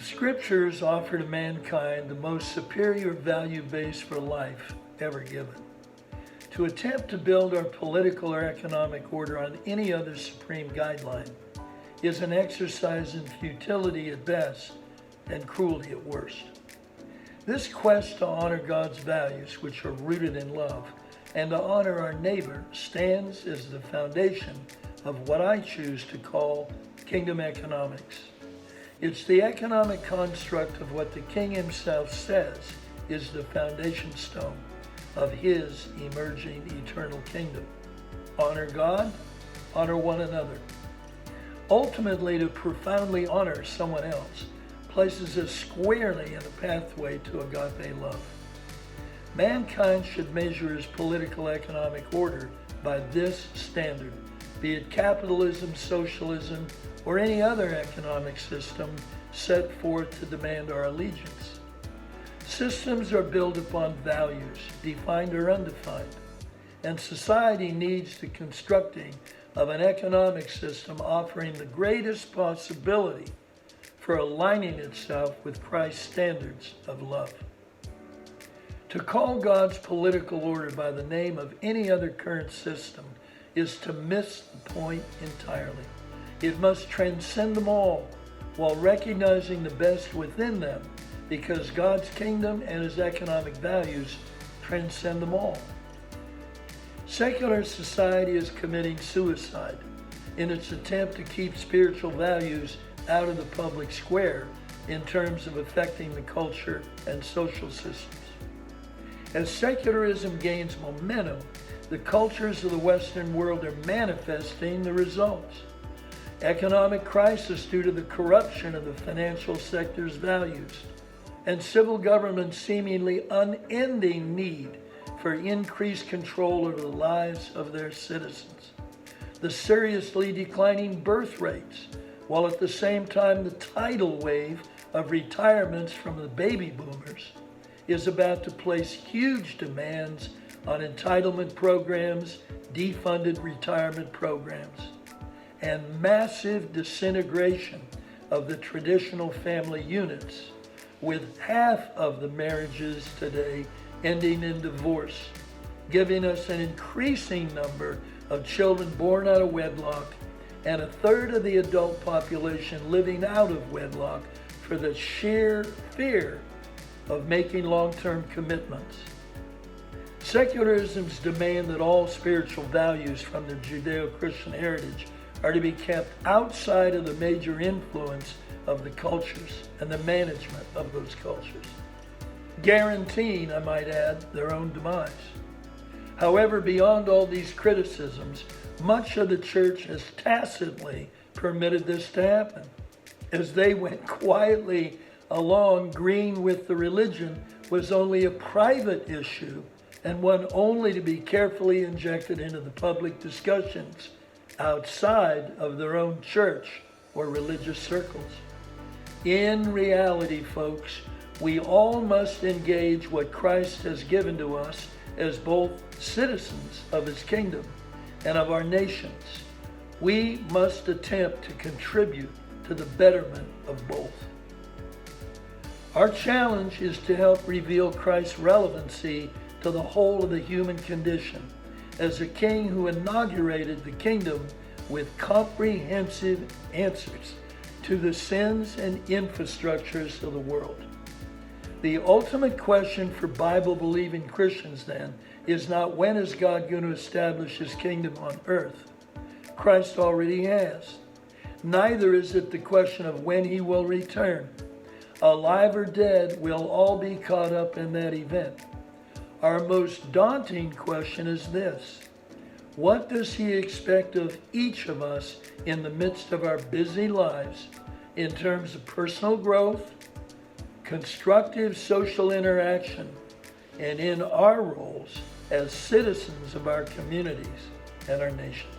The scriptures offer to mankind the most superior value base for life ever given. To attempt to build our political or economic order on any other supreme guideline is an exercise in futility at best and cruelty at worst. This quest to honor God's values, which are rooted in love, and to honor our neighbor stands as the foundation of what I choose to call kingdom economics. It's the economic construct of what the King himself says is the foundation stone of his emerging eternal kingdom. Honor God, honor one another. Ultimately, to profoundly honor someone else places us squarely in a pathway to agape love. Mankind should measure his political economic order by this standard, be it capitalism, socialism, or any other economic system set forth to demand our allegiance. Systems are built upon values, defined or undefined, and society needs the constructing of an economic system offering the greatest possibility for aligning itself with Christ's standards of love. To call God's political order by the name of any other current system is to miss the point entirely. It must transcend them all while recognizing the best within them, because God's kingdom and his economic values transcend them all. Secular society is committing suicide in its attempt to keep spiritual values out of the public square in terms of affecting the culture and social systems. As secularism gains momentum, the cultures of the Western world are manifesting the results. Economic crisis due to the corruption of the financial sector's values, and civil government's seemingly unending need for increased control over the lives of their citizens. The seriously declining birth rates, while at the same time the tidal wave of retirements from the baby boomers is about to place huge demands on entitlement programs, defunded retirement programs, and massive disintegration of the traditional family units, with half of the marriages today ending in divorce, giving us an increasing number of children born out of wedlock and a third of the adult population living out of wedlock for the sheer fear of making long-term commitments. Secularism's demand that all spiritual values from the Judeo-Christian heritage are to be kept outside of the major influence of the cultures and the management of those cultures, guaranteeing, I might add, their own demise. However, beyond all these criticisms, much of the church has tacitly permitted this to happen, as they went quietly along, agreeing with the religion was only a private issue and one only to be carefully injected into the public discussions outside of their own church or religious circles. In reality, folks, we all must engage what Christ has given to us as both citizens of his kingdom and of our nations. We must attempt to contribute to the betterment of both. Our challenge is to help reveal Christ's relevancy to the whole of the human condition as a king who inaugurated the kingdom with comprehensive answers to the sins and infrastructures of the world. The ultimate question for Bible-believing Christians, then, is not when is God going to establish his kingdom on earth. Christ already has. Neither is it the question of when he will return. Alive or dead, we'll all be caught up in that event. Our most daunting question is this: what does he expect of each of us in the midst of our busy lives in terms of personal growth, constructive social interaction, and in our roles as citizens of our communities and our nations?